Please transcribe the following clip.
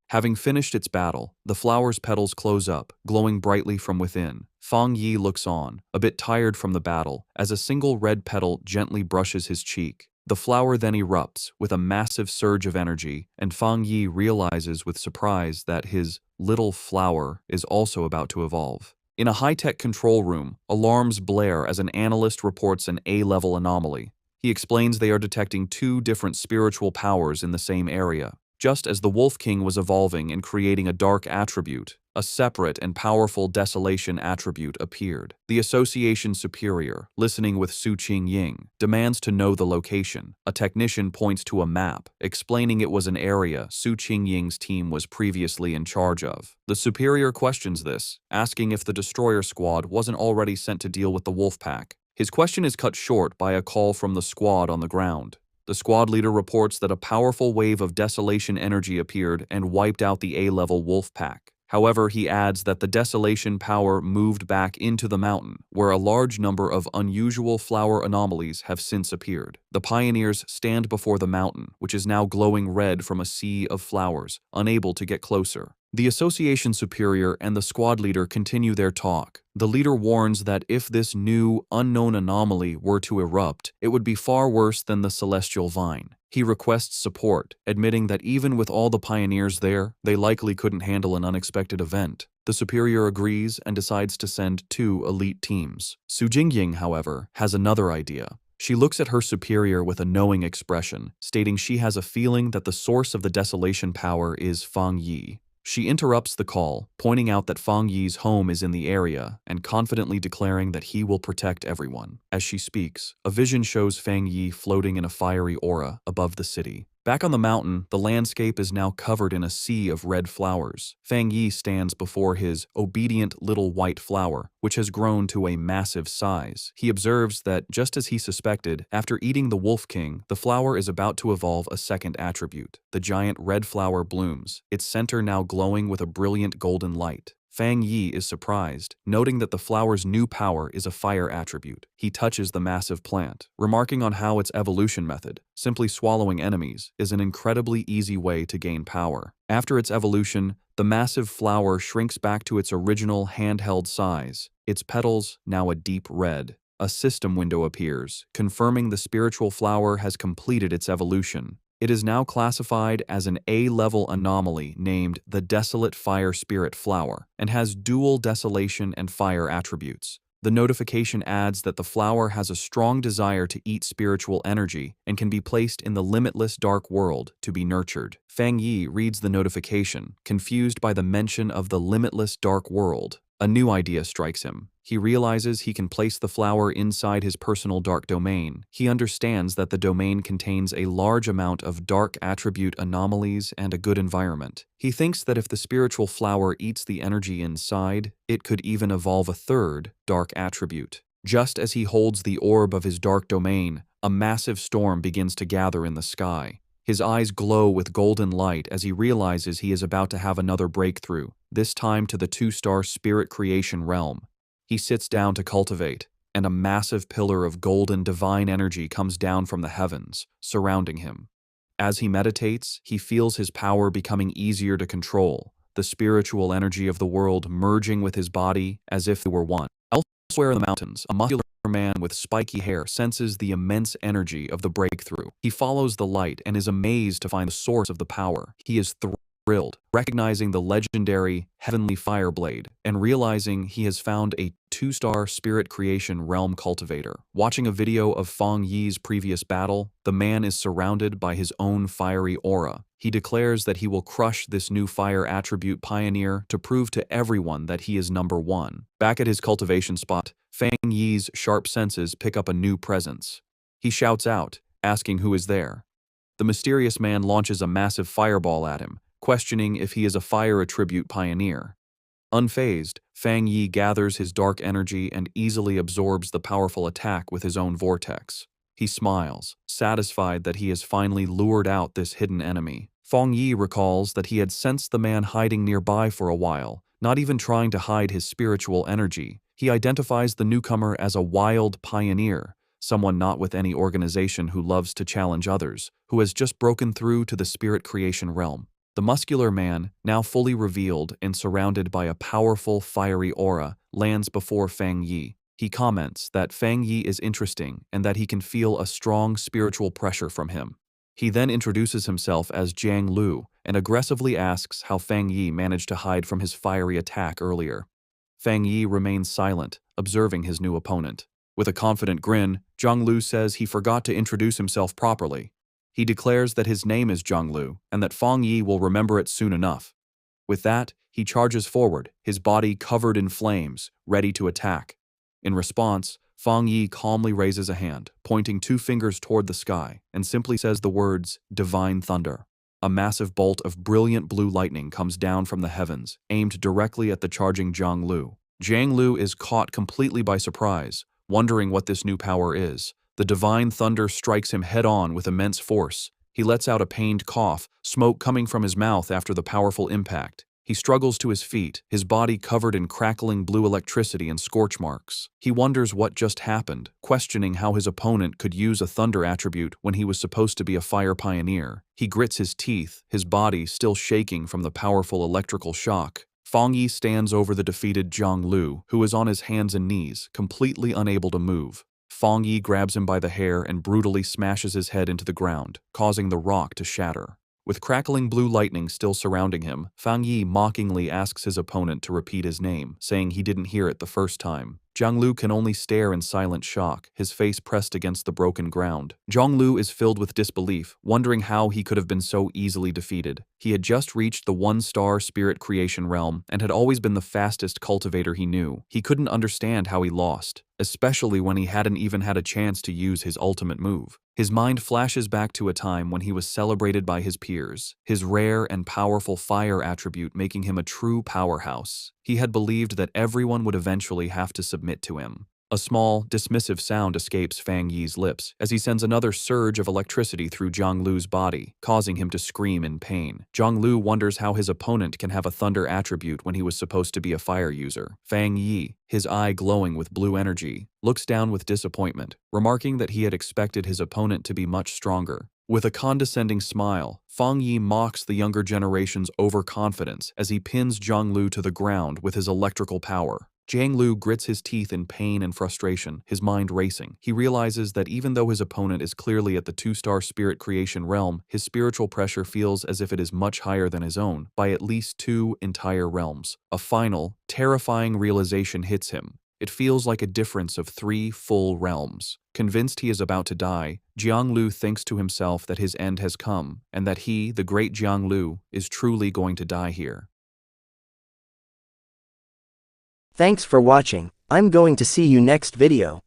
Having finished its battle, the flower's petals close up, glowing brightly from within. Fang Yi looks on, a bit tired from the battle, as a single red petal gently brushes his cheek. The flower then erupts with a massive surge of energy, and Fang Yi realizes with surprise that his little flower is also about to evolve. In a high-tech control room, alarms blare as an analyst reports an A-level anomaly. He explains they are detecting two different spiritual powers in the same area. Just as the Wolf King was evolving and creating a dark attribute, a separate and powerful desolation attribute appeared. The Association Superior, listening with Su Qingying, demands to know the location. A technician points to a map, explaining it was an area Su Qingying's team was previously in charge of. The Superior questions this, asking if the Destroyer Squad wasn't already sent to deal with the Wolf Pack. His question is cut short by a call from the squad on the ground. The squad leader reports that a powerful wave of desolation energy appeared and wiped out the A-level wolf pack. However, he adds that the desolation power moved back into the mountain, where a large number of unusual flower anomalies have since appeared. The pioneers stand before the mountain, which is now glowing red from a sea of flowers, unable to get closer. The Association Superior and the squad leader continue their talk. The leader warns that if this new, unknown anomaly were to erupt, it would be far worse than the celestial vine. He requests support, admitting that even with all the pioneers there, they likely couldn't handle an unexpected event. The Superior agrees and decides to send 2 elite teams. Su Jingying, however, has another idea. She looks at her superior with a knowing expression, stating she has a feeling that the source of the desolation power is Fang Yi. She interrupts the call, pointing out that Fang Yi's home is in the area and confidently declaring that he will protect everyone. As she speaks, a vision shows Fang Yi floating in a fiery aura above the city. Back on the mountain, the landscape is now covered in a sea of red flowers. Fang Yi stands before his obedient little white flower, which has grown to a massive size. He observes that, just as he suspected, after eating the Wolf King, the flower is about to evolve a second attribute. The giant red flower blooms, its center now glowing with a brilliant golden light. Fang Yi is surprised, noting that the flower's new power is a fire attribute. He touches the massive plant, remarking on how its evolution method, simply swallowing enemies, is an incredibly easy way to gain power. After its evolution, the massive flower shrinks back to its original handheld size, its petals now a deep red. A system window appears, confirming the spiritual flower has completed its evolution. It is now classified as an A-level anomaly named the Desolate Fire Spirit Flower and has dual desolation and fire attributes. The notification adds that the flower has a strong desire to eat spiritual energy and can be placed in the limitless dark world to be nurtured. Fang Yi reads the notification, confused by the mention of the limitless dark world. A new idea strikes him. He realizes he can place the flower inside his personal dark domain. He understands that the domain contains a large amount of dark attribute anomalies and a good environment. He thinks that if the spiritual flower eats the energy inside, it could even evolve a third dark attribute. Just as he holds the orb of his dark domain, a massive storm begins to gather in the sky. His eyes glow with golden light as he realizes he is about to have another breakthrough, this time to the 2-star spirit creation realm. He sits down to cultivate, and a massive pillar of golden divine energy comes down from the heavens, surrounding him. As he meditates, he feels his power becoming easier to control, the spiritual energy of the world merging with his body as if they were one. Elsewhere in the mountains, a muscular man with spiky hair senses the immense energy of the breakthrough. He follows the light and is amazed to find the source of the power. He is thrilled, recognizing the legendary Heavenly Fireblade and realizing he has found a 2-star spirit creation realm cultivator. Watching a video of Fang Yi's previous battle, the man is surrounded by his own fiery aura. He declares that he will crush this new fire attribute pioneer to prove to everyone that he is number 1. Back at his cultivation spot, Fang Yi's sharp senses pick up a new presence. He shouts out, asking who is there. The mysterious man launches a massive fireball at him, questioning if he is a fire attribute pioneer. Unfazed, Fang Yi gathers his dark energy and easily absorbs the powerful attack with his own vortex. He smiles, satisfied that he has finally lured out this hidden enemy. Fang Yi recalls that he had sensed the man hiding nearby for a while, not even trying to hide his spiritual energy. He identifies the newcomer as a wild pioneer, someone not with any organization who loves to challenge others, who has just broken through to the spirit creation realm. The muscular man, now fully revealed and surrounded by a powerful, fiery aura, lands before Fang Yi. He comments that Fang Yi is interesting and that he can feel a strong spiritual pressure from him. He then introduces himself as Jiang Lu and aggressively asks how Fang Yi managed to hide from his fiery attack earlier. Fang Yi remains silent, observing his new opponent. With a confident grin, Jiang Lu says he forgot to introduce himself properly. He declares that his name is Jiang Lu and that Fang Yi will remember it soon enough. With that, he charges forward, his body covered in flames, ready to attack. In response, Fang Yi calmly raises a hand, pointing 2 fingers toward the sky, and simply says the words, "Divine Thunder." A massive bolt of brilliant blue lightning comes down from the heavens, aimed directly at the charging Jiang Lu. Jiang Lu is caught completely by surprise, wondering what this new power is. The divine thunder strikes him head-on with immense force. He lets out a pained cough, smoke coming from his mouth after the powerful impact. He struggles to his feet, his body covered in crackling blue electricity and scorch marks. He wonders what just happened, questioning how his opponent could use a thunder attribute when he was supposed to be a fire pioneer. He grits his teeth, his body still shaking from the powerful electrical shock. Fang Yi stands over the defeated Jiang Lu, who is on his hands and knees, completely unable to move. Fang Yi grabs him by the hair and brutally smashes his head into the ground, causing the rock to shatter. With crackling blue lightning still surrounding him, Fang Yi mockingly asks his opponent to repeat his name, saying he didn't hear it the first time. Jiang Lu can only stare in silent shock, his face pressed against the broken ground. Jiang Lu is filled with disbelief, wondering how he could have been so easily defeated. He had just reached the 1-star spirit creation realm and had always been the fastest cultivator he knew. He couldn't understand how he lost, especially when he hadn't even had a chance to use his ultimate move. His mind flashes back to a time when he was celebrated by his peers, his rare and powerful fire attribute making him a true powerhouse. He had believed that everyone would eventually have to submit to him. A small, dismissive sound escapes Fang Yi's lips as he sends another surge of electricity through Jiang Lu's body, causing him to scream in pain. Jiang Lu wonders how his opponent can have a thunder attribute when he was supposed to be a fire user. Fang Yi, his eye glowing with blue energy, looks down with disappointment, remarking that he had expected his opponent to be much stronger. With a condescending smile, Fang Yi mocks the younger generation's overconfidence as he pins Jiang Lu to the ground with his electrical power. Jiang Lu grits his teeth in pain and frustration, his mind racing. He realizes that even though his opponent is clearly at the 2-star spirit creation realm, his spiritual pressure feels as if it is much higher than his own, by at least 2 entire realms. A final, terrifying realization hits him. It feels like a difference of 3 full realms. Convinced he is about to die, Jiang Lu thinks to himself that his end has come, and that he, the great Jiang Lu, is truly going to die here. Thanks for watching. I'm going to see you next video.